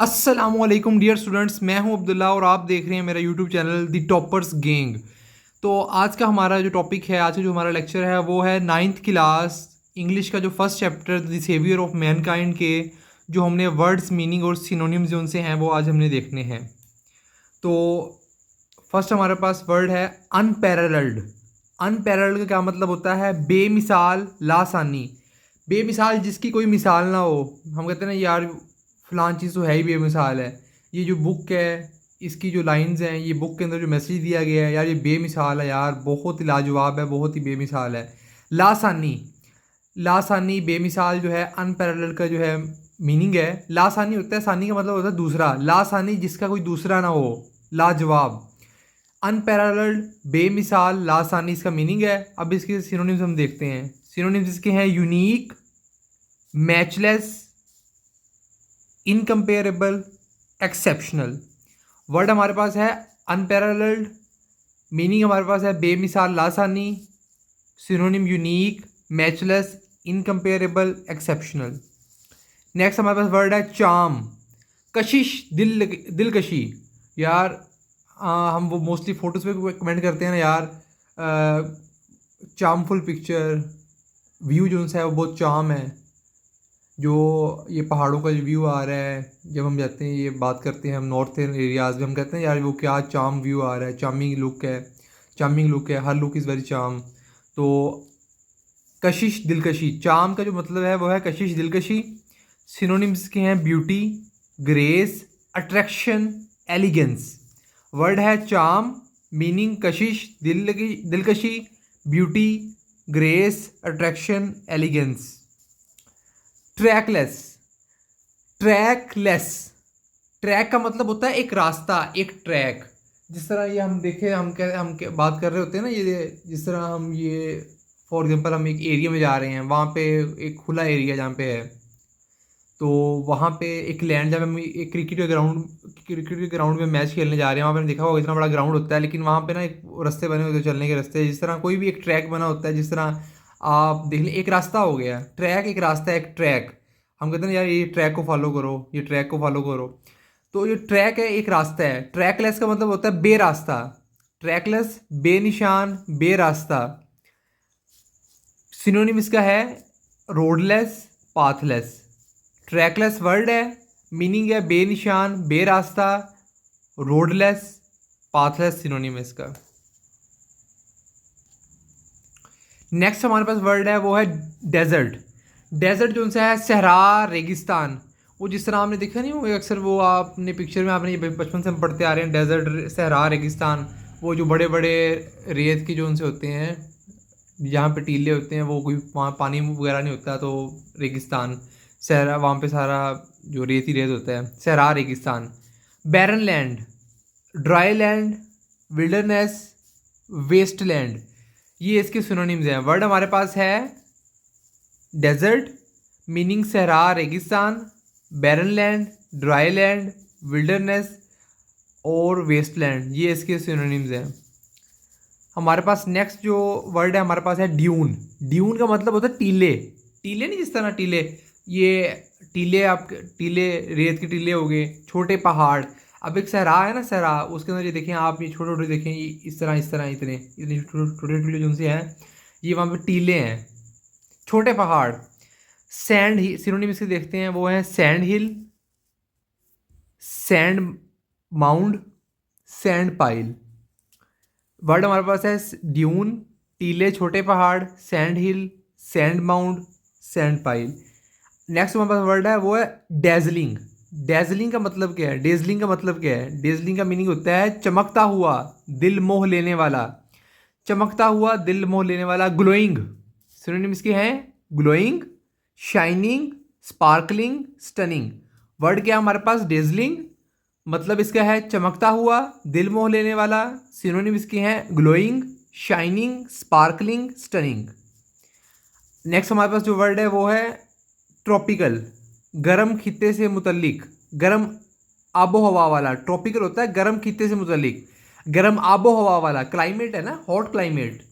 अस्सलामुअलैकुम dear students, मैं हूं अब्दुल्ला और आप देख रहे हैं मेरा यूट्यूब चैनल दी टॉपर्स गैंग। तो आज का हमारा जो टॉपिक है, आज का जो हमारा लेक्चर है वो है नाइन्थ क्लास इंग्लिश का जो first chapter the saviour of mankind के जो हमने वर्ड्स मीनिंग और सिनोनिम्स जो उनसे हैं वो आज हमने देखने हैं। तो फर्स्ट हमारे पास वर्ड है अनपैरेलल्ड। अनपैरेलल्ड का क्या मतलब होता है? बेमिसाल, लासानी। बेमिसाल जिसकी कोई मिसाल ना हो। हम कहते हैं ना यार फलान चीज़ तो है ही बेमिसाल है। ये जो बुक है, इसकी जो लाइंस हैं, ये बुक के अंदर जो मैसेज दिया गया है यार ये बेमिसाल है, यार बहुत ही लाजवाब है, बहुत ही बेमिसाल है। लासानी। लासानी बेमिसाल जो है अनपैरेलल्ड का जो है मीनिंग है। लासानी होता है, सानी का मतलब होता है दूसरा। लासानी जिसका कोई दूसरा ना हो, लाजवाब। अनपैरेलल्ड, बेमिसाल, लासानी इसका मीनिंग है। अब इसके सिनोनिम्स हम देखते हैं। सिनोनिम्स इसके हैं unique, matchless, incomparable, exceptional. Word हमारे पास है अनपैरेलल्ड, मीनिंग हमारे पास है बेमिसाल, लासानी, synonym unique, matchless, incomparable, exceptional. Next हमारे पास वर्ड है चार्म। कशिश, दिलकशी। यार हम वो मोस्टली फ़ोटोज़ पे कमेंट करते हैं ना यार, चार्मफुल पिक्चर, व्यू जो है वो बहुत चार्म है। जो ये पहाड़ों का जो व्यू आ रहा है, जब हम जाते हैं, ये बात करते हैं हम नॉर्थर्न एरियाज़ में, हम कहते हैं यार वो क्या चार्म व्यू आ रहा है, चार्मिंग लुक है, चार्मिंग लुक है, हर लुक इज़ वेरी चार्म। तो कशिश, दिलकशी। चार्म का जो मतलब है वो है कशिश, दिलकशी। सिनोनिम्स के हैं beauty, grace, attraction, elegance. Word है चार्म, मीनिंग कशिश, दिलकशी, beauty, grace, attraction, elegance. Trackless. Trackless, track का मतलब होता है एक रास्ता, एक ट्रैक। जिस तरह ये हम देखें, बात कर रहे होते हैं ना, ये जिस तरह हम ये फॉर एग्जांपल हम एक एरिया में जा रहे हैं, वहाँ पे एक खुला एरिया जहाँ पे है, तो वहाँ पे एक लैंड, जब हम एक क्रिकेट के ग्राउंड में मैच खेलने जा रहे हैं, वहाँ पे हमने देखा होगा इतना बड़ा ग्राउंड होता है, लेकिन वहाँ पे ना एक रास्ते बने होते हैं, चलने के रास्ते। जिस तरह कोई भी एक ट्रैक बना होता है, जिस तरह आप देख लें एक रास्ता हो गया ट्रैक, एक रास्ता है, एक ट्रैक। हम कहते हैं यार ये ट्रैक को फॉलो करो, ये ट्रैक को फॉलो करो। तो ये ट्रैक है, एक रास्ता है। ट्रैकलेस का मतलब होता है बेरास्ता। ट्रैकलेस, बेनिशान, बेरास्ता। सिनोनिम इसका है रोडलेस, पाथलेस। ट्रैकलेस वर्ड है, मीनिंग है बेनिशान, बेरास्ता, रोडलेस, पाथलेस, सिनोनिम है इसका। नेक्स्ट हमारे पास वर्ड है वो है डेजर्ट। डेजर्ट जो उनसे है सहरा, रेगिस्तान। वो जिस तरह आपने देखा नहीं, वो अक्सर वो आपने पिक्चर में, आपने ये बचपन से हम पढ़ते आ रहे हैं, डेजर्ट, सहरा, रेगिस्तान। वो जो बड़े बड़े रेत की जो उनसे होते हैं, जहाँ पे टीले होते हैं, वो कोई वहाँ पानी वगैरह नहीं होता, तो रेगिस्तान, सहरा, वहाँ पे सारा जो रेत ही रेत होता है, सहरा, रेगिस्तान। Barren land, dry land, wilderness, waste land. ये इसके सिनोनिम्स हैं। वर्ड हमारे पास है डेजर्ट, मीनिंग सहरा, रेगिस्तान, barren land, dry land, wilderness और वेस्टलैंड। ये इसके सिनोनिम्स हैं। हमारे पास नेक्स्ट जो वर्ड है हमारे पास है ड्यून। ड्यून का मतलब होता है टीले। टीले नहीं, जिस तरह टीले, ये टीले, आप टीले, रेत के टीले हो गए, छोटे पहाड़। अब एक सहरा है ना, सहरा, उसके अंदर ये देखें आप, ये छोटे छोटे देखें, ये इस तरह इतने इतने छोटे टीले जो उनसे हैं, ये वहाँ पे टीले हैं, छोटे पहाड़। सैंड ही सिनोनिम इसके देखते हैं, वो है sand hill, sand mound, sand pile. Word हमारे पास है ड्यून, टीले, छोटे पहाड़, sand hill, sand mound, sand pile. Next हमारे पास वर्ड है वो है डेजलिंग। डेजलिंग का मतलब क्या है? डेजलिंग का मतलब क्या है? डेजलिंग का मीनिंग होता है चमकता हुआ, दिल मोह लेने वाला। चमकता हुआ, दिल मोह लेने वाला। ग्लोइंग, सिनोनिम इसके हैं glowing, shining, sparkling, stunning. Word क्या है हमारे पास? डेजलिंग, मतलब इसका है चमकता हुआ, दिल मोह लेने वाला। सिनोनिम इसके हैं glowing, shining, sparkling, stunning. Next हमारे पास जो वर्ड है वो है ट्रॉपिकल, गर्म खित्ते से मुतल्लिक, गर्म आबो हवा वाला। ट्रॉपिकल होता है गर्म खित्ते से मुतल्लिक, गर्म आबो हवा वाला। क्लाइमेट है ना, hot climate,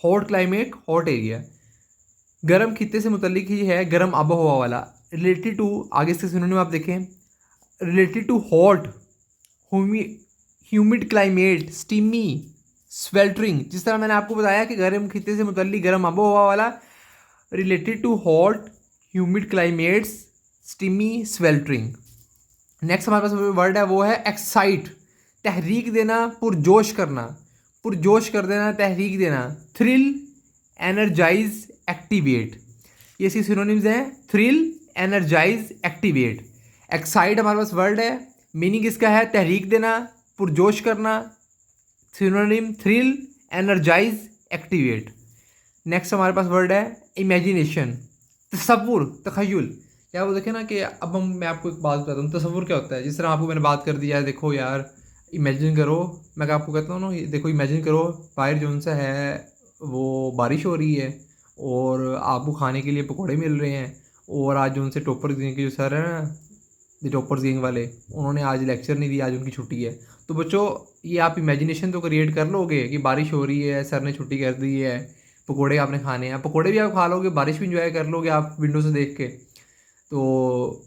hot climate, hot area. गर्म खित्ते से मुतल्लिक ही है, गर्म आबो हवा वाला। रिलेटेड टू, आगे इसके सिनोनिम आप देखें, related to hot, humid climate, steamy, sweltering, जिस तरह मैंने आपको बताया कि गर्म खित्ते से मुतल्लिक गर्म आबो हवा वाला, related to hot humid climates, steamy, sweltering. Next हमारे पास वर्ड है वो है एक्साइट, तहरीक देना, पुरजोश करना, पुरजोश कर देना, तहरीक देना। थ्रिल, एनर्जाइज, एक्टिवेट, ये इसकी सिनोनिम्स हैं, थ्रिल, एनर्जाइज, एक्टिवेट। एक्साइट हमारे पास वर्ड है, मीनिंग इसका है तहरीक देना, पुरजोश करना, synonym thrill, energise, activate. Next हमारे पास वर्ड है इमेजिनेशन, तसव्वुर, तखय्युल। क्या वो देखे ना कि अब मैं आपको एक बात बताता हूँ, तसव्वुर क्या होता है। जिस तरह आपको मैंने बात कर दी है, देखो यार इमेजिन करो, मैं आपको कहता हूँ ना, देखो इमेजिन करो बाहर जो उनसे है वो बारिश हो रही है और आपको खाने के लिए पकौड़े मिल रहे हैं, और आज जो उनसे टॉपर गैंग के जो सर है ना, जो टॉपर्स गैंग वाले, उन्होंने आज लेक्चर नहीं दिया, आज उनकी छुट्टी है। तो बच्चों ये आप इमेजिनेशन तो क्रिएट कर लोगे कि बारिश हो रही है, सर ने छुट्टी कर दी है, पकोड़े आपने खाने हैं, पकोड़े भी आप खा लोगे, बारिश भी इंजॉय कर लोगे आप विंडो से देख के। तो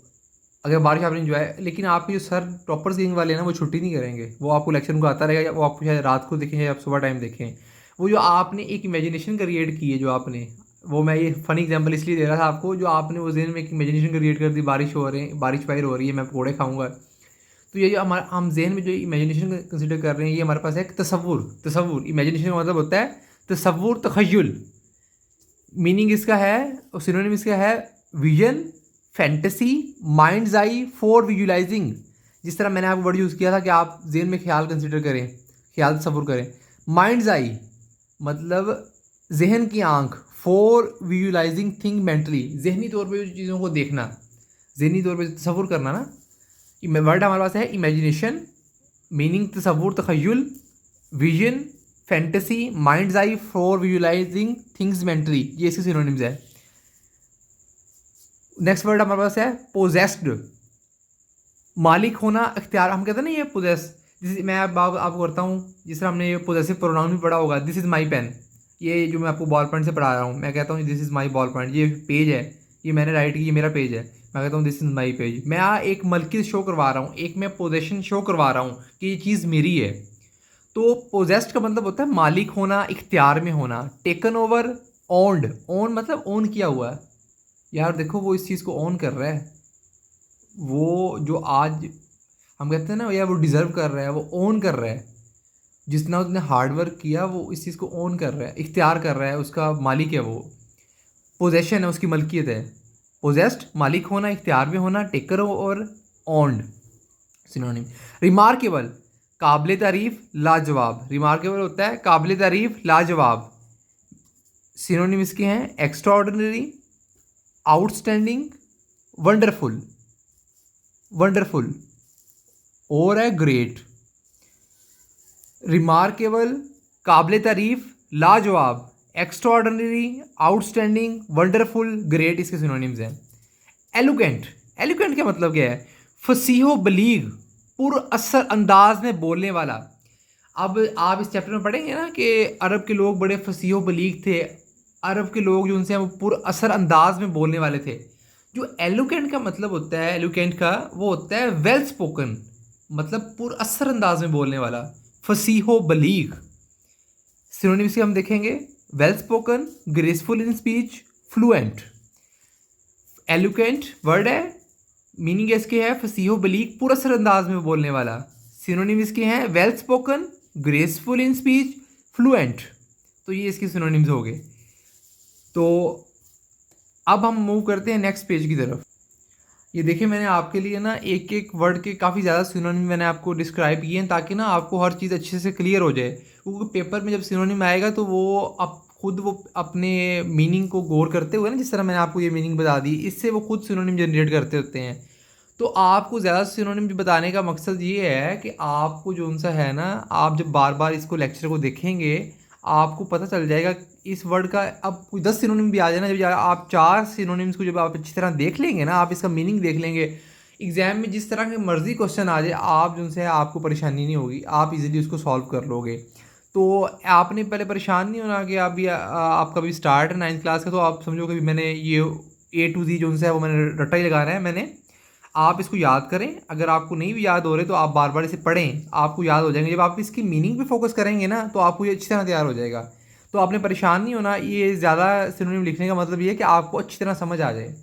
अगर बारिश आपने इंजॉय, लेकिन आपके जो सर टॉपर्स गैंग वाले हैं ना, वो छुट्टी नहीं करेंगे, वो आपको लेक्चर उनको आता रहेगा, वो आपको शायद रात को देखें या आप सुबह टाइम देखें। वो जो आपने एक इमेजिनेशन क्रिएट की है, जो आपने, वो मैं ये फनी एग्जांपल इसलिए दे रहा था आपको, जो आपने वो जहन में एक इमेजिनेशन क्रिएट कर दी, बारिश हो रही है, बारिश बाहर हो रही है, मैं पकौड़े खाऊंगा। तो ये जो हमारा हम जहन में जो इमेजिनेशन कंसिडर कर रहे हैं, ये हमारे पास है एक तसव्वुर। तसव्वुर, इमेजिनेशन का मतलब होता है तसव्वुर, तखय्युल। मीनिंग इसका है और सिनोनिम इसका है vision, fantasy, mind's eye for visualising. जिस तरह मैंने आपको वर्ड यूज़ किया था कि आप जहन में ख्याल कंसिडर करें, ख्याल तसव्वुर करें। माइंड्स आई मतलब जहन की आंख, फॉर विजुलाइजिंग थिंग मेंटली, जहनी तौर पे चीज़ों को देखना, जहनी तौर पे तसव्वुर करना ना। वर्ड हमारे पास है इमेजिनेशन, मीनिंग तसव्वुर, तखय्युल, vision, fantasy, mind's eye for visualizing things mentally, ये इसके सिनोनिम्स है। नेक्स्ट वर्ड हमारे पास है पोजेस्ड, मालिक होना, इख्तियार। हम कहते हैं ना ये पोजेस, जिस मैं आपको करता हूँ, जिस तरह हमने ये पोजेसिव प्रोनाउन भी पढ़ा होगा, दिस इज़ माई पेन, ये जो मैं आपको बॉल पॉइंट से पढ़ा रहा हूँ, मैं कहता हूँ this is my ball point, ये पेज है, ये मैंने राइट की, ये मेरा पेज है, मैं कहता हूँ दिस इज़ माई पेज। मैं एक मलकियत शो करवा रहा हूँ, एक मैं पोजेशन शो करवा रहा हूँ कि ये चीज़ मेरी है। तो पोजेस्ड का मतलब होता है मालिक होना, इख्तियार में होना। टेकन ओवर, ओन्ड, ओन मतलब ओन किया हुआ है। यार देखो वो इस चीज़ को ओन कर रहा है, वो जो आज हम कहते हैं ना यार वो डिज़र्व कर रहा है, वो ओन कर रहा है, जितना उसने हार्ड वर्क किया वो इस चीज़ को ओन कर रहा है, इख्तियार कर रहा है, उसका मालिक है वो, पोजेशन है, उसकी मलकियत है। पोजेस्ड मालिक होना, इख्तियार में होना, टेकर और ओन्ड सिनोनिम। रिमार्केबल काबिल तारीफ, लाजवाब, रिमार्केबल होता है काबिल तारीफ, लाजवाब। सिनोनिम इसके हैं एक्स्ट्राऑर्डिनरी, आउटस्टैंडिंग, वंडरफुल, वंडरफुल और है ग्रेट। रिमार्केबल, काबिल तारीफ, लाजवाब, एक्स्ट्राऑर्डिनरी, आउटस्टैंडिंग, वंडरफुल, ग्रेट इसके सिनोनिम्स हैं। एलुकेंट, एलुकेंट का मतलब क्या है? फसीहो बलीग, पुरअसर अंदाज में बोलने वाला। अब आप इस चैप्टर में पढ़ेंगे ना कि अरब के लोग बड़े फसीहो बलीग थे, अरब के लोग जो उनसे वो पुरअसर अंदाज में बोलने वाले थे। जो एलुकेंट का मतलब होता है, एलुकेंट का वो होता है वेल स्पोकन, मतलब पुरअसर अंदाज में बोलने वाला, फसीहो बलीग। सिनोनिम्स से हम देखेंगे well spoken, graceful in speech, fluent. Eloquent word है, मीनिंग इसके है फसीहो बलीग, पुरअसर अंदाज में बोलने वाला। सिनोनिम इसके हैं well spoken, graceful in speech, fluent. तो ये इसके सिनोनिम्स हो गए। तो अब हम मूव करते हैं नेक्स्ट पेज की तरफ। ये देखिए मैंने आपके लिए ना एक एक वर्ड के काफ़ी ज़्यादा सिनोनिम मैंने आपको डिस्क्राइब किए हैं, ताकि ना आपको हर चीज़ अच्छे से क्लियर हो जाए। क्योंकि पेपर में जब सिनोनिम आएगा तो वो आप खुद वो अपने मीनिंग को गौर करते हुए ना, जिस तरह मैंने आपको ये मीनिंग बता दी, इससे वो खुद सिनोनिम जनरेट करते होते हैं। तो आपको ज़्यादा सिनोनिम बताने का मकसद ये है कि आपको जो उनसा है ना, आप जब बार बार इसको लेक्चर को देखेंगे आपको पता चल जाएगा इस वर्ड का। अब कोई 10 सिनोनिम भी आ जाए ना, जब आप 4 सिनोनिम्स को जब आप अच्छी तरह देख लेंगे ना, आप इसका मीनिंग देख लेंगे, एग्जाम में जिस तरह के मर्जी क्वेश्चन आ जाए, आप जो उनसे आपको परेशानी नहीं होगी, आप इजीली उसको सॉल्व कर लोगे। तो आपने पहले परेशान नहीं होना कि अभी आपका भी स्टार्ट है 9th क्लास का, तो आप समझो कि मैंने ये A to Z जो उनसे है वो मैंने रट्टा ही लगाना है। मैंने आप इसको याद करें, अगर आपको नहीं भी याद हो रहे तो आप बार बार इसे पढ़ें, आपको याद हो जाएंगे। जब आप इसकी मीनिंग पे फोकस करेंगे ना तो आपको ये अच्छी तरह तैयार हो जाएगा। तो आपने परेशान नहीं होना, ये ज़्यादा सिनोनिम लिखने का मतलब ये है कि आपको अच्छी तरह समझ आ जाए।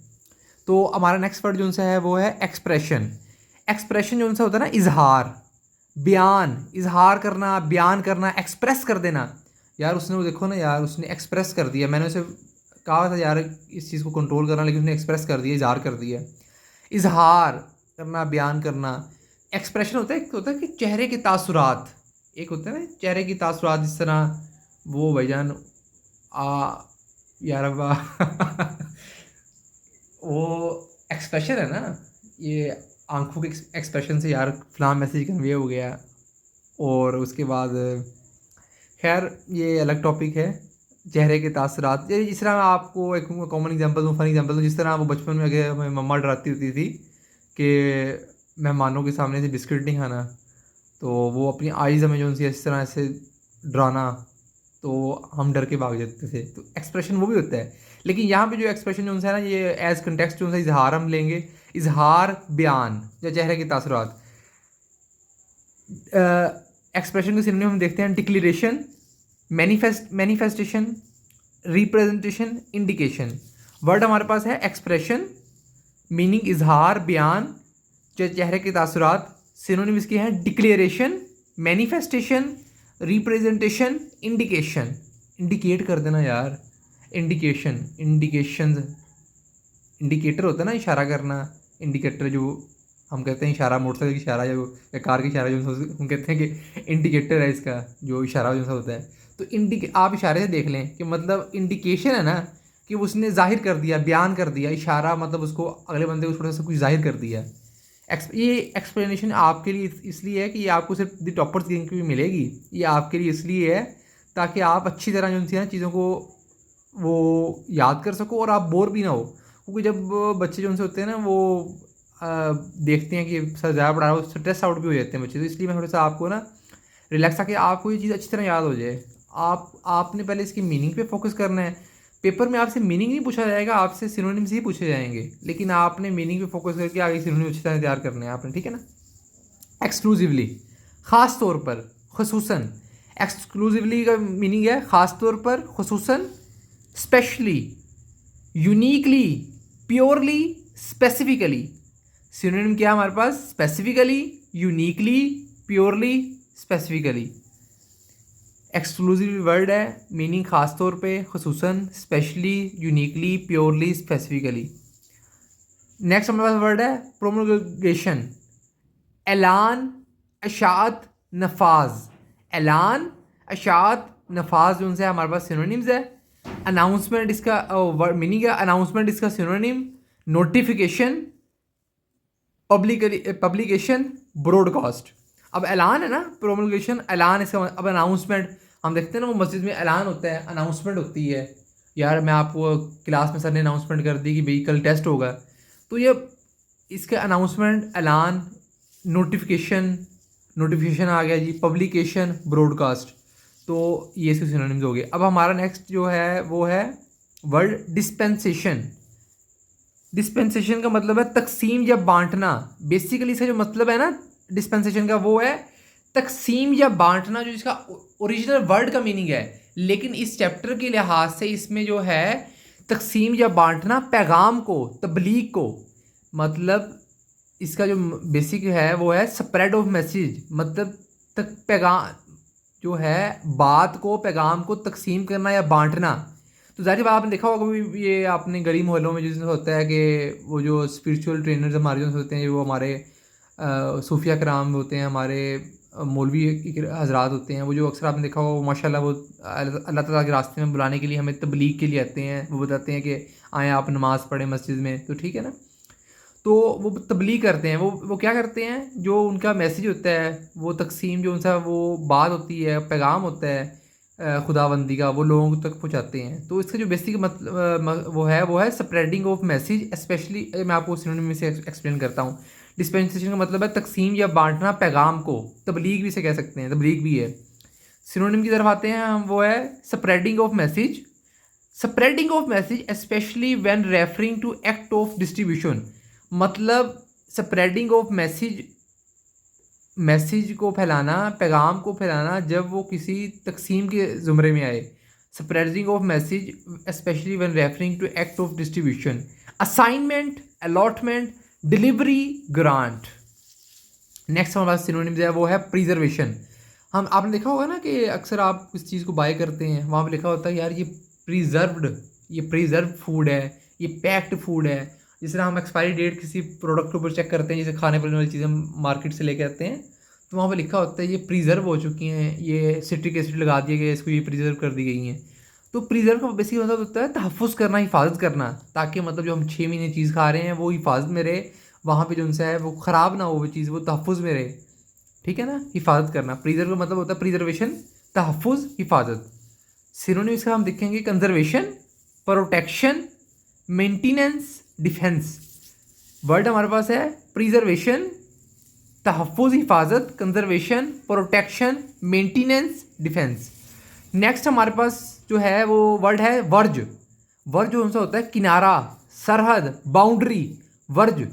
तो हमारा नेक्स्ट वर्ड जो सा है वो है एक्सप्रेशन। एक्सप्रेशन जो सा होता है ना, इजहार, बयान, इजहार करना, बयान करना, एक्सप्रेस कर देना। यार उसने वो देखो ना यार, उसने एक्सप्रेस कर दिया। मैंने उसे कहा था यार इस चीज़ को कंट्रोल करना, लेकिन उसने एक्सप्रेस कर दिया, इजहार कर दिया। इजहार करना, बयान करना। एक्सप्रेशन होता है कि चेहरे के तासुरात, एक होता है ना चेहरे की तासुरात, जिस तरह वो भाईजान आ यार अब्बा वो एक्सप्रेशन है ना, ये आंखों के एक्सप्रेशन से यार फलां मैसेज कन्वे हो गया। और उसके बाद खैर ये अलग टॉपिक है, चेहरे के तासरात। ये जिस तरह मैं आपको एक कॉमन एग्जांपल दूँ, फनी एग्जांपल दूँ, जिस तरह वो बचपन में अगर हमें मम्मा डराती होती थी कि मेहमानों के सामने से बिस्किट नहीं खाना, तो वो अपनी आइज़ हमें जो उनसे इस तरह से डराना, तो हम डर के भाग जाते थे। तो एक्सप्रेशन वो भी होता है। लेकिन यहाँ पे जो एक्सप्रेशन जो है ना, ये एज कंटेक्स्ट जो है इजहार हम लेंगे, इजहार, बयान या चेहरे के तासरात। एक्सप्रेशन के सिनोनिम हम देखते हैं, declaration, manifestation, representation, indication. Word हमारे पास है एक्सप्रेशन, मीनिंग इजहार, बयान, चेहरे के तासुरात। सिनोनिम इसके हैं declaration, manifestation, representation, indication. Indicate कर देना यार, इंडिकेशन, इंडिकेशन, इंडिकेटर होता है ना इशारा करना, इंडिकेटर जो हम कहते हैं इशारा, मोटरसाइकिल की इशारा या कार की इशारा, जो हम कहते हैं कि इंडिकेटर है इसका जो इशारा जो सा होता है। तो आप इशारे से देख लें कि मतलब इंडिकेशन है ना, कि उसने जाहिर कर दिया, बयान कर दिया। इशारा मतलब उसको अगले बंदे को थोड़ा सा कुछ जाहिर कर दिया। ये एक्सप्लेनेशन आपके लिए इसलिए है कि ये आपको सिर्फ द टॉपर्स गैंग की भी मिलेगी। ये आपके लिए इसलिए है ताकि आप अच्छी तरह जो उनसे चीज़ों को वो याद कर सको और आप बोर भी ना हो। क्योंकि जब बच्चे जो उनसे होते हैं ना, वो देखते हैं कि सर ज़्यादा पढ़ा रहा हो, स्ट्रेस आउट भी हो जाते हैं बच्चे। तो इसलिए मैं थोड़ा सा आपको ना रिलैक्स आके आपको ये चीज़ अच्छी तरह याद हो जाए। आपने पहले इसकी मीनिंग पे फोकस करना है। पेपर में आपसे मीनिंग नहीं पूछा जाएगा, आपसे सिनोनिम्स ही पूछे जाएंगे, लेकिन आपने मीनिंग पे फोकस करके आगे सिनोनिम अच्छी तरह तैयार करने हैं आपने, ठीक है ना। एक्सक्लूसिवली, ख़ास तौर पर, खसूसन। एक्सक्लूसिवली का मीनिंग है ख़ास तौर पर, खसूसन, specially, uniquely, purely, specifically. Synonym क्या है हमारे पास, specifically, uniquely, purely, specifically. Exclusive word है, मीनिंग ख़ास तौर पे, खसूसन, specially, uniquely, purely, specifically. Next हमारे पास वर्ड है प्रोमulgation, ऐलान, अशात, नफाज। ऐलान, अशात, नफाज जो उनसे हमारे पास सिनोनिम्स है। अनाउंसमेंट इसका मीनिंग है, अनाउंसमेंट इसका सिनोनिम, नोटिफिकेशन, पब्लिकेशन, ब्रॉडकास्ट। अब ऐलान है ना, प्रोमulgation, ऐलान इसका अब अनाउंसमेंट हम देखते हैं ना, वो मस्जिद में ऐलान होता है, अनाउंसमेंट होती है। यार मैं आपको क्लास में सर ने अनाउंसमेंट कर दी कि भाई कल टेस्ट होगा, तो ये इसका अनाउंसमेंट, ऐलान, नोटिफिकेशन, नोटिफिकेशन आ गया जी, पब्लिकेशन, ब्रॉडकास्ट। तो ये इसके सिनोनिम्स हो गए। अब हमारा नेक्स्ट जो है वो है वर्ड डिस्पेंसेशन। डिस्पेंसेशन का मतलब है तकसीम या बांटना। बेसिकली इसका जो मतलब है ना डिस्पेंसेशन का, वो है तकसीम या बांटना, जो इसका ओरिजिनल वर्ड का मीनिंग है। लेकिन इस चैप्टर के लिहाज से इसमें जो है तकसीम या बांटना, पैगाम को, तबलीग को, मतलब इसका जो बेसिक है वो है स्प्रेड ऑफ मैसेज, मतलब तक पैगाम जो है, बात को, पैगाम को तकसीम करना या बांटना। तो ज़ाहिर बात आपने देखा होगा भी, ये आपने गली मोहल्लों में जिसमें होता है कि वो जो स्पिरिचुअल ट्रेनर्स हमारे जो होते हैं, वो हमारे सूफिया कराम होते हैं, हमारे मौलवी हजरात होते हैं, वो जो अक्सर आपने देखा होगा माशाल्लाह वो अल्लाह ताला के रास्ते में बुलाने के लिए हमें तबलीग के लिए आते हैं। वो बताते हैं कि आएँ आप नमाज़ पढ़ें मस्जिद में, तो ठीक है ना। तो वो तबलीग करते हैं, वो क्या करते हैं, जो उनका मैसेज होता है, वो तकसीम, जो उनका वो बात होती है, पैगाम होता है खुदाबंदी का, वो लोगों तक पहुंचाते हैं। तो इसका जो बेसिक मतलब वो है स्प्रेडिंग ऑफ मैसेज। स्पेशली मैं आपको सिनोनिम में से एक्सप्लेन करता हूँ। डिस्पेंसेशन का मतलब है तकसीम या बांटना, पैगाम को। तबलीग भी से कह सकते हैं, तबलीग भी है। सिनोनिम की तरफ आते हैं हम, वो है spreading of message. Spreading of message specially when referring to act of distribution, मतलब स्प्रेडिंग ऑफ मैसेज को फैलाना, पैगाम को फैलाना जब वो किसी तकसीम के ज़ुमरे में आए। Spreading of message specially when referring to act of distribution, assignment, allotment, delivery, grant. Next हमारे पास सिनोनिम्स है, वो है प्रिजर्वेशन। हम आपने देखा होगा ना कि अक्सर आप किस चीज़ को बाय करते हैं, वहाँ पे लिखा होता है यार ये प्रिजर्व्ड फूड है, ये पैक्ड फूड है। जिस तरह हम एक्सपायरी डेट किसी प्रोडक्ट के ऊपर चेक करते हैं, जैसे खाने पीने वाली चीज़ें हम मार्केट से लेके आते हैं, तो वहाँ पे लिखा होता है ये प्रिजर्व हो चुकी हैं, ये सिट्रिक एसिड लगा दिया गया, इसको ये प्रिजर्व कर दी गई हैं। तो प्रिजर्व का बेसिक मतलब होता है तहफ़्फ़ुज़ करना, हिफाजत करना, ताकि मतलब जो हम 6 महीने चीज़ खा रहे हैं वो हिफाजत में रहे, वहाँ पे जो उनसे है वो ख़राब ना हो, वो चीज़ वो तहफ़्फ़ुज़ में रहे। ठीक है ना, हिफाजत करना। प्रिजर्व का मतलब होता है प्रिजर्वेशन, तहफ़्फ़ुज़, हिफाजत। सिनोनिम्स का हम देखेंगे conservation, protection, maintenance, defence. Word हमारे पास है प्रिजर्वेशन, तहफ़्फ़ुज़, हिफाजत, conservation, protection, maintenance, defence. Next हमारे पास जो है वो वर्ड है वर्ज। वर्ज जो उनसे होता है किनारा, सरहद, बाउंड्री। वर्ज,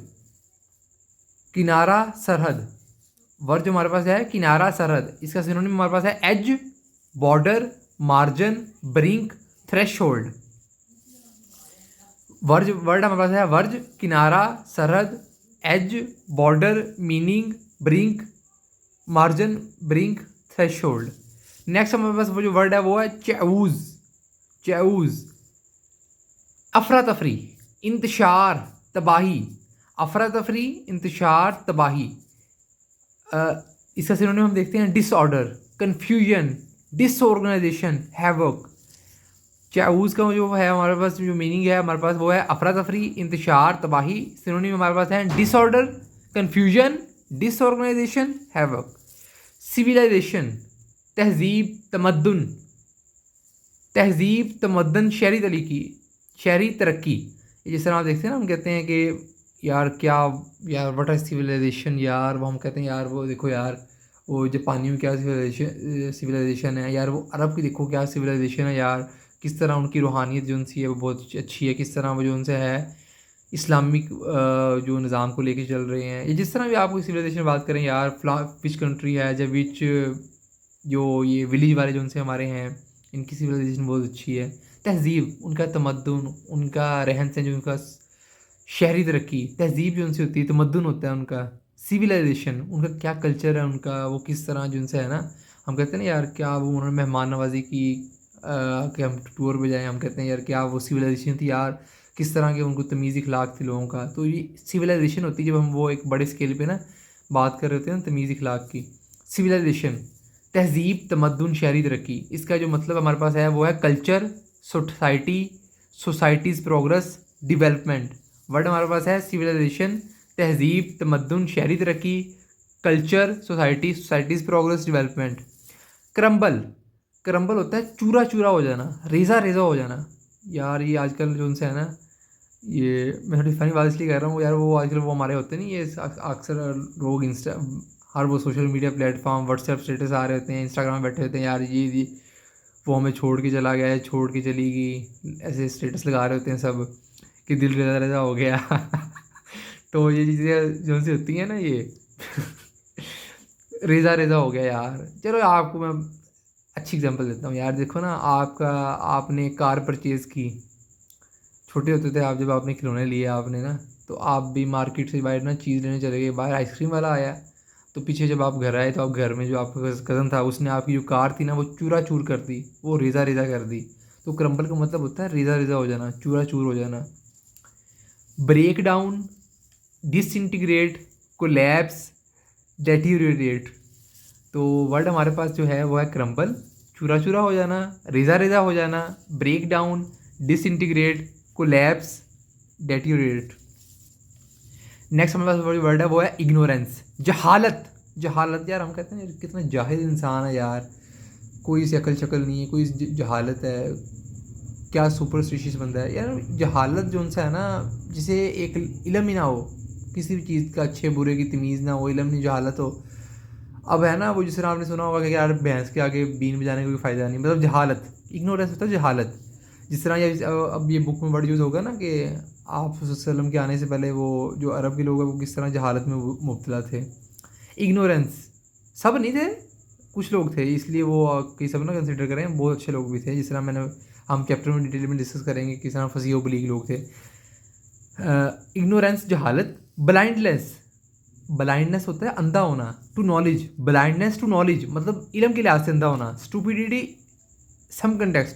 किनारा, सरहद। वर्ज हमारे पास है किनारा, सरहद। इसका सिनोनिम हमारे पास है edge, border, margin, brink, threshold. Word हमारे पास है वर्ज, किनारा, सरहद, edge, border, meaning, brink, margin, brink, threshold. Next हमारे पास वो जो वर्ड है वो है चेऊज। अफरा तफरी, इंतशार, तबाही। अफरा तफरी, इंतशार, तबाही। इसका सिनोनिम हम देखते हैं डिसऑर्डर, कन्फ्यूजन, डिसऑर्गेनाइजेशन, हैवक। चेऊज का जो है हमारे पास जो मीनिंग है हमारे पास वो है अफरा तफरी, इंतशार, तबाही। सिनोनिम हमारे पास है disorder, confusion, disorganisation, havoc. Civilisation, तहजीब, तमद्दुन। तहजीब, तमद्दन, शहरी तरक्की। जिस तरह आप देखते हैं ना, हम कहते हैं कि यार क्या, यार व्हाट आर सिविलाइजेशन, यार वो हम कहते हैं यार वो देखो यार वो जापानियों की क्या सिविलाइजेशन है, यार वो अरब की देखो क्या सिविलाइजेशन है, यार किस तरह उनकी रूहानियत जो उनसी है वो बहुत अच्छी है, किस तरह वो जो उनसे है इस्लामिक जो निज़ाम को लेके चल रहे हैं। या जिस तरह भी आप कोई सिविलाइजेशन बात करें यार, विच कंट्री है जब विच जो ये विलेज वाले जो उनसे हमारे हैं, इनकी सिविलाइजेशन बहुत अच्छी है। तहजीब, उनका तमद्दुन, उनका रहन सहन, जो उनका शहरी तरक्की। तहजीब जो उनसे होती है, तमद्दुन होता है उनका। सिविलाइजेशन, उनका क्या कल्चर है उनका, वो किस तरह जो उनसे है ना, हम कहते हैं ना यार क्या वो उन्होंने मेहमान नवाजी की कि हम टूर पे जाएँ, हम कहते हैं यार क्या वो सिविलाइजेशन थी यार, किस तरह के उनको तमीज़ इखलाक थी लोगों का। तो ये सिविलाइजेशन होती है जब हम वो एक बड़े स्केल पे ना बात कर रहे होते हैं ना तमीज़ इखलाक की। सिविलाइजेशन, तहजीब, तमद्दुन, शहरी तरक्की। इसका जो मतलब हमारे पास है वो है culture, societies progress, development. Word हमारे पास है सिविलाइजेशन, तहजीब, तमद्दुन, शहरी तरक्की, culture, societies progress, development. Crumble होता है चूरा चूरा हो जाना, रेज़ा रेज़ा हो जाना। यार ये आजकल जो उनसे है ना, ये मैं थोड़ी फनी बात इसलिए कह रहा हूँ यार, वो आजकल वो हमारे होते नहीं, ये अक्सर लोग इंस्टा हर वो social media platform WhatsApp status आ रहे होते हैं, इंस्टाग्राम में बैठे होते हैं यार ये वो हमें छोड़ के चला गया है, छोड़ के चली गई, ऐसे स्टेटस लगा रहे होते हैं सब कि दिल रेजा रेजा हो गया। तो ये चीज़ें जो सी होती हैं ना, ये रेजा रेजा हो गया यार। चलो आपको मैं अच्छी एग्जांपल देता हूँ यार, देखो ना आपने कार परचेज़ की, छोटे होते थे आप, जब आपने खिलौने लिए आपने ना, तो आप भी मार्केट से बाहर ना चीज़ लेने चले गए, बाहर आइसक्रीम वाला आया, तो पीछे जब आप घर आए तो आप घर में जो आपका कज़न था उसने आपकी जो कार थी ना वो चूरा चूर कर दी, वो रेज़ा रेज़ा कर दी। तो क्रम्बल का मतलब होता है रेज़ा रेज़ा हो जाना, चूरा चूर हो जाना। Break down, disintegrate, collapse, deteriorate. तो वर्ड हमारे पास जो है वो है क्रम्बल, चूरा चूरा हो जाना, रेज़ा रेज़ा हो जाना, break down, disintegrate, collapse, deteriorate. Next हमारे पास वर्ड है वो है इग्नोरेंस, जहालत। यार हम कहते हैं यार कितना जाहिल इंसान है यार, कोई सी अकल शक्ल नहीं है, कोई जहालत है, क्या सुपरस्टिशियस बंदा है यार। जहालत जो उनसे है ना, जिसे एक इल्म ही ना हो किसी भी चीज़ का, अच्छे बुरे की तमीज़ ना हो, इल्म नहीं, जहालत हो। अब है ना वो जिस तरह आपने सुना होगा कि यार भैंस के आगे बीन बजाने का कोई फ़ायदा नहीं, मतलब जहालत, इग्नोरेंस होता है जहालत। जिस तरह ये अब ये बुक में वर्ड यूज़ होगा ना कि आप वसल्लम के आने से पहले वो जो अरब के लोग हैं वो किस तरह जहालत में मुब्तला थे। इग्नोरेंस, सब नहीं थे, कुछ लोग थे, इसलिए वो कई सब ना कंसिडर करें, बहुत अच्छे लोग भी थे, जिस तरह मैंने हम चैप्टर में डिटेल में डिस्कस करेंगे किस तरह फसीह बलीग लोग थे। इग्नोरेंस जहालत। ब्लाइंडनेस, ब्लाइंडनेस होता है अंधा होना, to knowledge, blindness to knowledge मतलब इल्म के लिहाज से अंधा होना। स्टूपिडिटी सम कंटेक्स्ट,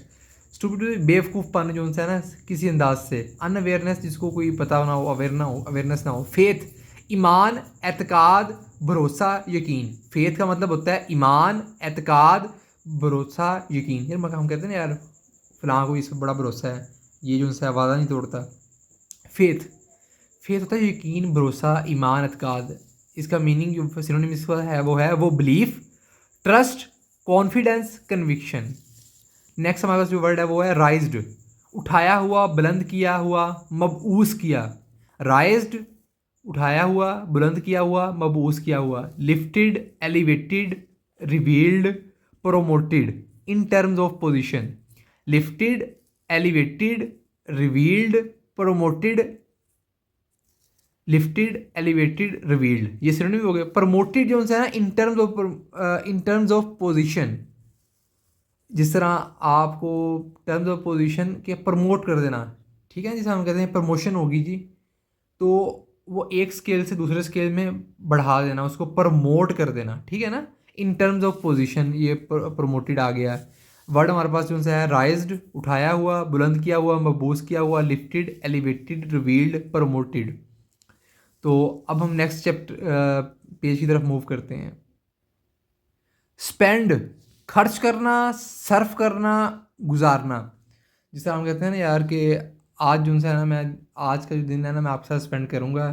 स्टूपिडिटी बेवकूफ़पन जो उनसे है ना किसी अंदाज से। अनअवेयरनेस, जिसको कोई पता ना हो, अवेयर ना हो, अवेयरनेस ना हो। फेथ, ईमान, एतकाद, भरोसा, यकीन। फेथ का मतलब होता है ईमान, एतकाद, भरोसा, यकीन। यार हम कहते हैं ना यार फलां को इस पर बड़ा भरोसा है, ये जो उनसे वादा नहीं तोड़ता। फेथ, फेथ होता है यकीन, भरोसा, ईमान, एतकाद। इसका मीनिंग जो सिनोनिम इसका है वो belief, trust, confidence, conviction. Next हमारे पास जो वर्ड है वो है राइज्ड, उठाया हुआ, बुलंद किया हुआ, मबऊस किया। राइज्ड, उठाया हुआ, बुलंद किया हुआ, मबऊस किया हुआ। Lifted, elevated, revealed, promoted in terms of position. Lifted, elevated, revealed, promoted. Lifted, elevated, revealed ये सिनोनिम हो गए। प्रमोटेड जो है ना इन टर्म्स ऑफ पोजीशन, जिस तरह आपको टर्म्स ऑफ पोजीशन के प्रमोट कर देना, ठीक है, जैसे हम कहते हैं प्रमोशन होगी जी, तो वो एक स्केल से दूसरे स्केल में बढ़ा देना, उसको प्रमोट कर देना, ठीक है ना। इन टर्म्स ऑफ पोजीशन ये प्रमोटेड आ गया। वर्ड हमारे पास जो है राइज्ड, उठाया हुआ, बुलंद किया हुआ, मबूस किया हुआ, लिफ्टेड, एलिवेटेड, रिवील्ड, प्रमोटेड। तो अब हम नेक्स्ट चैप्टर पेज की तरफ मूव करते हैं। स्पेंड, खर्च करना, सर्फ करना, गुजारना। जिसे हम कहते हैं ना यार कि आज जो है ना मैं आज का जो दिन है ना मैं आपके साथ स्पेंड करूँगा,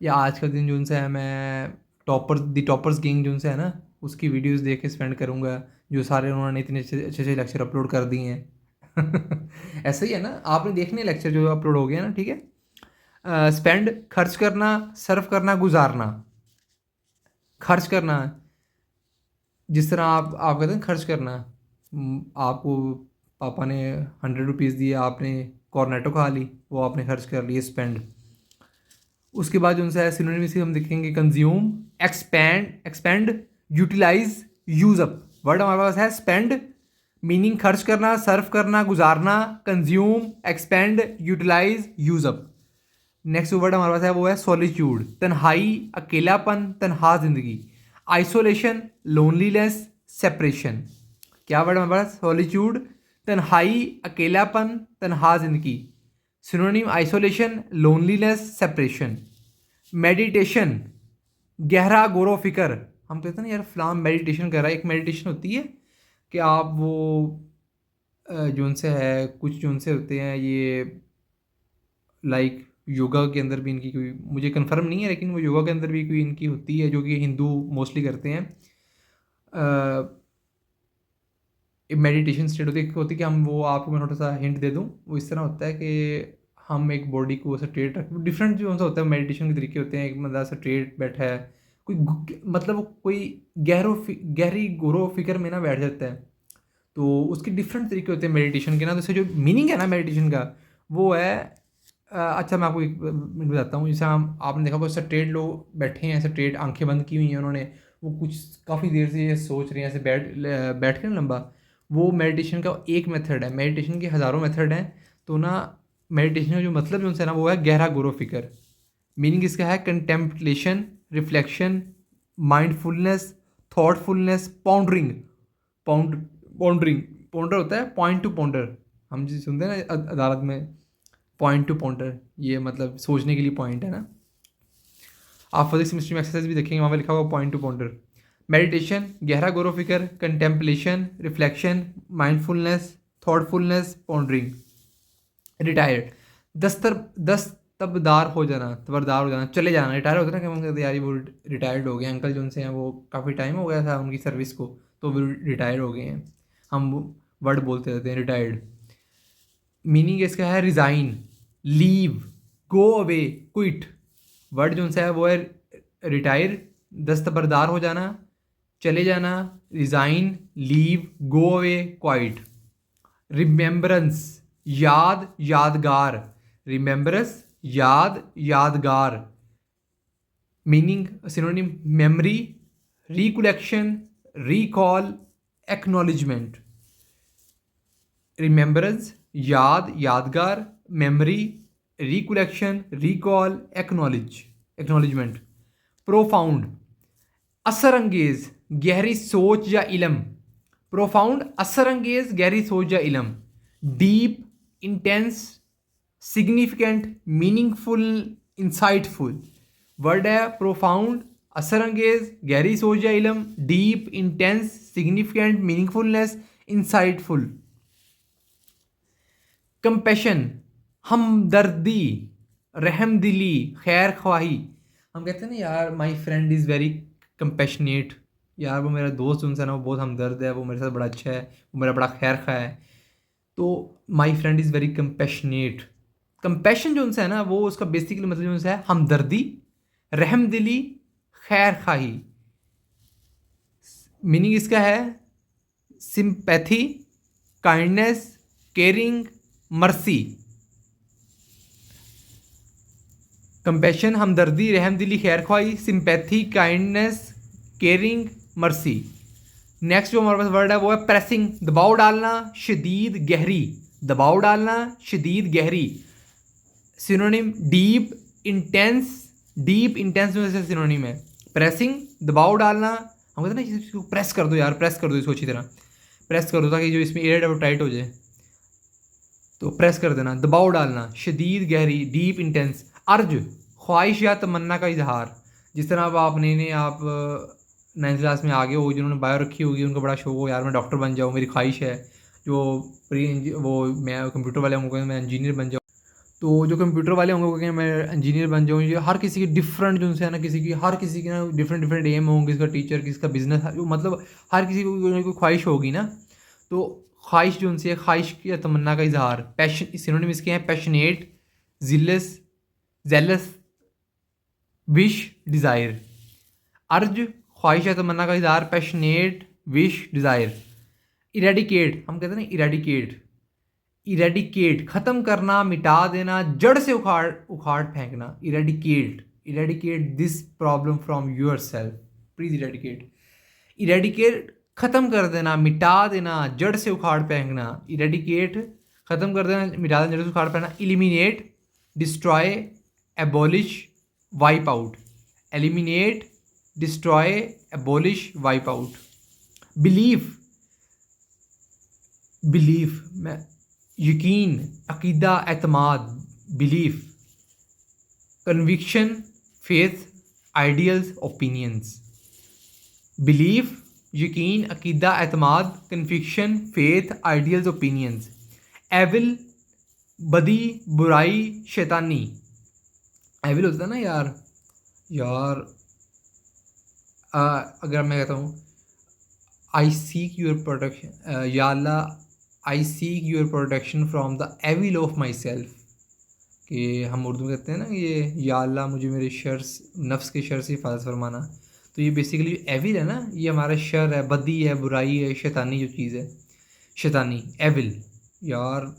या आज का दिन जो है मैं टॉपर्स गैंग जो है ना उसकी वीडियोस देख के स्पेंड करूँगा, जो सारे उन्होंने इतने अच्छे अच्छे लेक्चर अपलोड कर दिए हैं। ऐसा ही है ना, आपने देखने लेक्चर जो अपलोड हो गया ना, ठीक है। स्पेंड, खर्च करना, सर्फ करना, गुजारना। खर्च करना, जिस तरह आप कहते हैं खर्च करना, आपको पापा ने 100 रुपीज़ दिए, आपने कॉर्नेटो खा ली, वो आपने खर्च कर लिए, स्पेंड। उसके बाद जो उनसे सिनोनिम से हम देखेंगे consume, expend, utilise, use up. Word हमारे पास है स्पेंड, मीनिंग खर्च करना, सर्व करना, गुजारना। Consume, expend, utilise, use up. Next word हमारे पास है वो है सॉलिट्यूड, तन्हाई, अकेलापन, तन्हा जिंदगी। Isolation, loneliness, separation. क्या वर्ड हमारे पास? सॉलिट्यूड, तन्हाई, अकेलापन, तन्हा जिंदगी। Synonym isolation, loneliness, separation. Meditation, गहरा गौर फिक्र। हम कहते हैं ना यार फलां मेडिटेशन कर रहा है, एक मेडिटेशन होती है कि आप वो जो उनसे है कुछ जो उनसे होते हैं ये लाइक योगा के अंदर भी इनकी कोई मुझे कंफर्म नहीं है, लेकिन वो योगा के अंदर भी कोई इनकी होती है जो कि हिंदू मोस्टली करते हैं। मेडिटेशन स्टेट होती है कि हम वो आपको मैं थोड़ा सा हिंट दे दूँ, वो इस तरह होता है कि हम एक बॉडी को स्ट्रेट रख, डिफरेंट जो सा होता है मेडिटेशन के तरीके होते हैं। एक बंदा स्ट्रेट बैठा है, मतलब कोई गहरी गौर फिक्र में ना बैठ जाता है, तो उसके डिफरेंट तरीके होते हैं मेडिटेशन के ना। तो इससे जो मीनिंग है ना मेडिटेशन का वो है अच्छा मैं आपको एक मिनट बताता हूँ। जैसे हम आपने देखा होगा स्ट्रेट लोग बैठे हैं, स्ट्रेट आंखें बंद की हुई हैं उन्होंने, वो कुछ काफ़ी देर से ये सोच रहे हैं ऐसे बैठ के ना लंबा। वो मेडिटेशन का एक मेथड है, मेडिटेशन के हज़ारों मेथड हैं। तो ना मेडिटेशन का जो मतलब जो उनसे ना वो है गहरा गौर फिक्र। मीनिंग इसका है contemplation, reflection, mindfulness, thoughtfulness, pondering. Ponder होता है पॉइंट टू पॉन्डर, हम जो सुनते हैं ना अदालत में, पॉइंट टू पॉन्डर, ये मतलब सोचने के लिए पॉइंट है ना। आप फिजिक्स केमिस्ट्री में एक्सरसाइज भी देखेंगे, वहाँ पे लिखा हुआ पॉइंट टू पॉन्डर। मेडिटेशन, गहरा गौर फिक्र, contemplation, reflection, mindfulness, thoughtfulness, pondering. Retired, दस्तबरदार हो जाना, तबरदार हो जाना, चले जाना। रिटायर होता है ना कि हम कहते हैं यार वो रिटायर्ड हो गए, अंकल जो उनसे हैं वो काफ़ी टाइम हो गया था उनकी सर्विस को, तो वो रिटायर हो गए हैं, हम वर्ड बोलते रहते हैं रिटायर्ड। मीनिंग इसका है resign, leave, go away, quit. Word जो है वो है रिटायर, दस्तबरदार हो जाना, चले जाना, resign, leave, go away, quite. Remembrance, याद, यादगार। रिमेम्बरेंस, याद, यादगार, meaning synonym memory, recollection, recall, acknowledgement. Remembrance, याद, यादगार, memory, recollection, recall, acknowledgement. Profound, असर अंगेज, गहरी सोच या इलम। प्रोफाउंड, असर अंगेज, गहरी सोच या इलम। Deep, intense, significant, meaningful, insightful. Word है प्रोफाउंड, असर अंगेज, गहरी सोच या इलम, deep, intense, significant, meaningfulness, insightful. Compassion, हमदर्दी, रहमदिली, खैर ख्वाही। हम कहते हैं ना यार my friend is very compassionate, यार वो मेरा दोस्त उनसे ना वो बहुत हमदर्द है, वो मेरे साथ बड़ा अच्छा है, वो मेरा बड़ा खैर खा है। तो my friend is very compassionate. Compassion जो उनसे है ना वो उसका बेसिकली मतलब जो उनसे है हमदर्दी, रहमदिली, खैर खाही। मीनिंग इसका है sympathy, kindness, caring, mercy. Compassion, हमदर्दी, रहमदिली, खैर ख्वाही, sympathy, kindness, caring, mercy. Next जो हमारे पास वर्ड है वो है प्रेसिंग, दबाव डालना, शदीद, गहरी। दबाव डालना, शदीद, गहरी। Synonym deep, intense. Deep, intense में से सिनोनिम है। प्रेसिंग, दबाव डालना, हम कहते हैं ना इसको प्रेस कर दो यार, प्रेस कर दो इसको अच्छी तरह, प्रेस कर दो ताकि जो इसमें एयर है वो टाइट हो जाए, तो प्रेस कर देना। दबाव डालना, शदीद, गहरी, डीप, इंटेंस। अर्ज, ख्वाहिश या तमन्ना का इजहार। जिस तरह अब आपने ने आप 9th क्लास में आगे हो, जिन्होंने बायो रखी होगी उनको बड़ा शौक हो यार मैं डॉक्टर बन जाऊँ, मेरी ख्वाहिश है। जो वो मैं कंप्यूटर वाले होंगे मैं इंजीनियर बन जाऊँ। तो जो कंप्यूटर वाले होंगे वो कहेंगे मैं इंजीनियर बन जाऊँ। ये हर किसी की डिफरेंट जो है ना, किसी की हर किसी के ना डिफरेंट डिफरेंट एम होंगे, किसका टीचर, किसका बिजनेस, मतलब हर किसी को कोई ख्वाहिश होगी ना। तो ख्वाहिश जो उनसे है, ख्वाहिश की तमन्ना का इजहार। पैशन, सिनोनिम इसके हैं passionate, jealous, jealous, wish, desire. अर्ज, ख्वाहिश या तमन्ना का इजहार, पैशनेट, विश, डिज़ायर। इरेडिकेट, हम कहते हैं ना इरेडिकेट, इरेडिकेट ख़त्म करना, मिटा देना, जड़ से उखाड़ उखाड़ फेंकना। Eradicate, eradicate this problem from your self, please eradicate. Eradicate ख़त्म कर देना, मिटा देना, जड़ से उखाड़ फेंकना। इरेडिकेट ख़त्म कर देना, मिटा देना, जड़ से उखाड़ फेंकना। Eliminate, destroy, abolish, wipe out. Eliminate, destroy, abolish, wipe out. Belief, belief में यकीन, अकीदा, एतमाद, belief. Conviction, faith, ideals, opinions. Belief, यकीन, अकीदा, एतमाद, conviction, faith, ideals, opinions. Evil, बदी, बुराई, शैतानी। एविल होता है ना यार, यार अगर मैं कहता हूँ आई सीक योर प्रोटेक्शन, या Allah I seek your protection from the evil of myself, कि हम उर्दू में कहते हैं ना ये या अल्लाह मुझे मेरे शर, नफ्स के शर से हिफाजत फरमाना। तो ये बेसिकली एविल है ना, ये हमारा शर है, बदी है, बुराई है, शैतानी जो चीज़ है, शैतानी, एविल। यार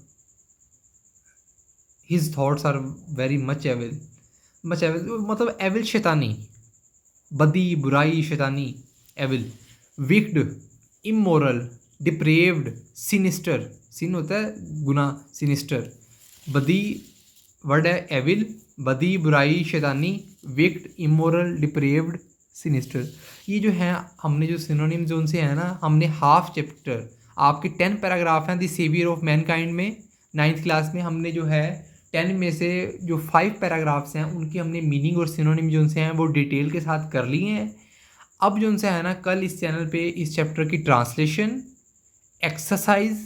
his thoughts are very much evil, much evil मतलब एविल शैतानी, बदी, बुराई, शैतानी, evil. Wicked, immoral, depraved, sinister. Sin होता है गुनाह, सिनिस्टर। बदी वर्ड है एविल, बदी, बुराई, शैतानी, विक्ड, इमोरल, डिप्रेव्ड, सिनिस्टर। ये जो है हमने जो सिनोनिम जो उनसे है ना, हमने हाफ चैप्टर, आपके 10 पैराग्राफ हैं द सेवियर ऑफ मैनकाइंड में 9th क्लास में, हमने जो है 10 में से जो 5 पैराग्राफ्स हैं उनकी हमने मीनिंग और सिनोनिम जो उनसे हैं वो डिटेल के साथ कर लिए हैं। अब जो उनसे है ना कल इस चैनल पे इस चैप्टर की ट्रांसलेशन, एक्सरसाइज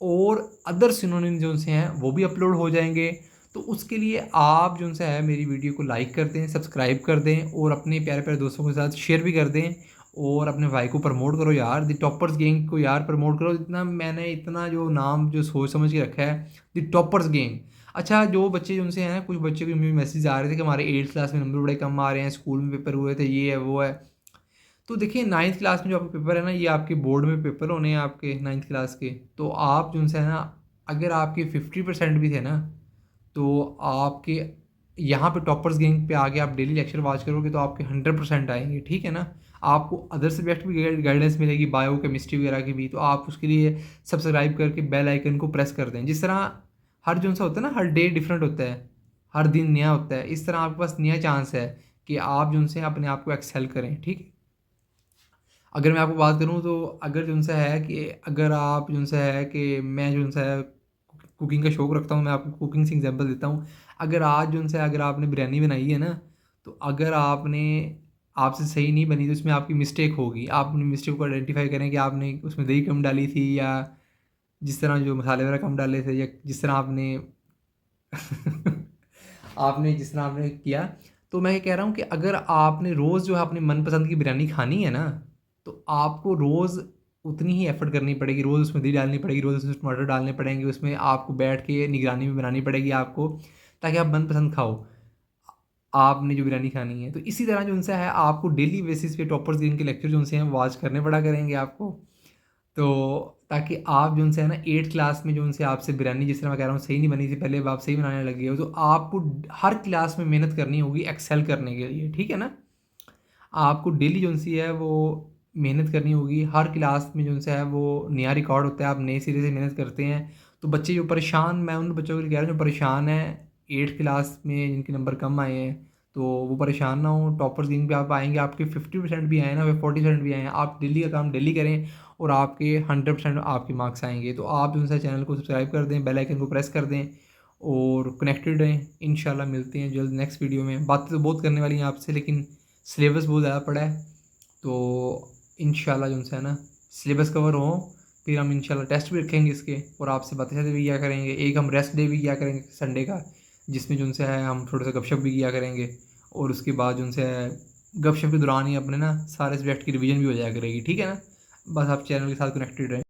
और अदर सिनोनिम जो उनसे हैं वो भी अपलोड हो जाएंगे। तो उसके लिए आप जो उनसे है मेरी वीडियो को लाइक कर दें, सब्सक्राइब कर दें और अपने प्यारे प्यारे दोस्तों के साथ शेयर भी कर दें। और अपने भाई को प्रमोट करो यार, द टॉपर्स गैंग को यार प्रमोट करो। इतना मैंने इतना जो नाम जो सोच समझ के रखा है, द टॉपर्स गैंग। अच्छा जो बच्चे जो उनसे हैं, कुछ बच्चे को मैसेज आ रहे थे कि हमारे 8th क्लास में नंबर बड़े कम आ रहे हैं, स्कूल में पेपर हुए थे, ये है वो है। तो देखिए 9th क्लास में जो आपके पेपर है ना, ये आपके बोर्ड में पेपर होने हैं आपके 9th क्लास के। तो आप जो उनसे है ना, अगर आपके 50% भी थे ना, तो आपके यहाँ पे टॉपर्स गैंग पे आके आप डेली लेक्चर वॉच करोगे तो आपके 100% आएंगे, ठीक है ना। आपको अदर सब्जेक्ट भी गाइडेंस मिलेगी, बायो केमिस्ट्री वगैरह की भी, तो आप उसके लिए सब्सक्राइब करके बेल आइकन को प्रेस कर दें। जिस तरह हर जो सा होता है ना, हर डे डिफरेंट होता है, हर दिन नया होता है, इस तरह आपके पास नया चांस है कि आप जो से अपने आप को एक्सेल करें, ठीक है। अगर मैं आपको बात करूँ तो अगर जो सा है कि अगर आप जो सा है कि मैं जो सा है कुकिंग का शौक़ रखता हूँ, मैं आपको कुकिंग से एग्जांपल देता हूँ। अगर आज जो सा अगर आपने बिरयानी बनाई है ना, तो अगर आपने आपसे सही नहीं बनी तो उसमें आपकी मिस्टेक होगी। आप अपनी मिस्टेक को आइडेंटिफाई करें कि आपने उसमें दही कम डाली थी, या जिस तरह जो मसाले वगैरह कम डाले थे, या जिस तरह आपने आपने जिस तरह आपने किया। तो मैं ये कह रहा हूँ कि अगर आपने रोज़ जो है अपनी मनपसंद की बिरयानी खानी है ना, तो आपको रोज़ उतनी ही एफ़र्ट करनी पड़ेगी, रोज़ उसमें दही डालनी पड़ेगी, रोज़ उसमें टमाटर डालने पड़ेंगे, उसमें आपको बैठ के निगरानी में बनानी पड़ेगी आपको, ताकि आप मनपसंद खाओ आपने जो बिरयानी खानी है। तो इसी तरह जो उनसे है आपको डेली बेसिस पे टॉपर्स के लेक्चर जो उनसे हैं वॉच करने पड़ा करेंगे आपको। तो ताकि आप जो उनसे है ना 8th क्लास में जो उनसे आपसे बिरयानी, जिस तरह मैं कह रहा हूँ सही नहीं बनी थी पहले, अब आप सही बनाने लगे हो, तो आपको हर क्लास में मेहनत करनी होगी एक्सेल करने के लिए, ठीक है ना। आपको डेली जो सी है वो मेहनत करनी होगी, हर क्लास में जो सा है वो नया रिकॉर्ड होता है, आप नए सिरे से मेहनत करते हैं। तो बच्चे जो परेशान, मैं उन बच्चों के लिए कह रहा हूँ जो परेशान हैं 8th क्लास में जिनके नंबर कम आए हैं, तो वो परेशान ना हो। टॉपर्स गिंग पे आप आएंगे, आपके 50% भी आए ना, 40% भी आए हैं, आप डेली का काम डेली करें और आपके 100% आपके मार्क्स आएंगे। तो आप जो है चैनल को सब्सक्राइब कर दें, बेल आइकन को प्रेस कर दें और कनेक्टेड रहें। इंशाल्लाह मिलते हैं जल्द नेक्स्ट वीडियो में। बातें तो बहुत करने वाली हैं आपसे, लेकिन सिलेबस बहुत ज़्यादा पड़ा है, तो इंशाल्लाह जो है ना सिलेबस कवर हो, फिर हम इंशाल्लाह टेस्ट भी रखेंगे इसके, और आपसे बातें शातें भी किया करेंगे। एक हम रेस्ट डे भी किया करेंगे संडे का, जिसमें जो है हम थोड़ा सा गपशप भी किया करेंगे, और उसके बाद जो है गपशप के दौरान ही अपने ना सारे सब्जेक्ट की रिवीजन भी हो जाया करेगी, ठीक है ना। बस आप चैनल के साथ कनेक्टेड रहें।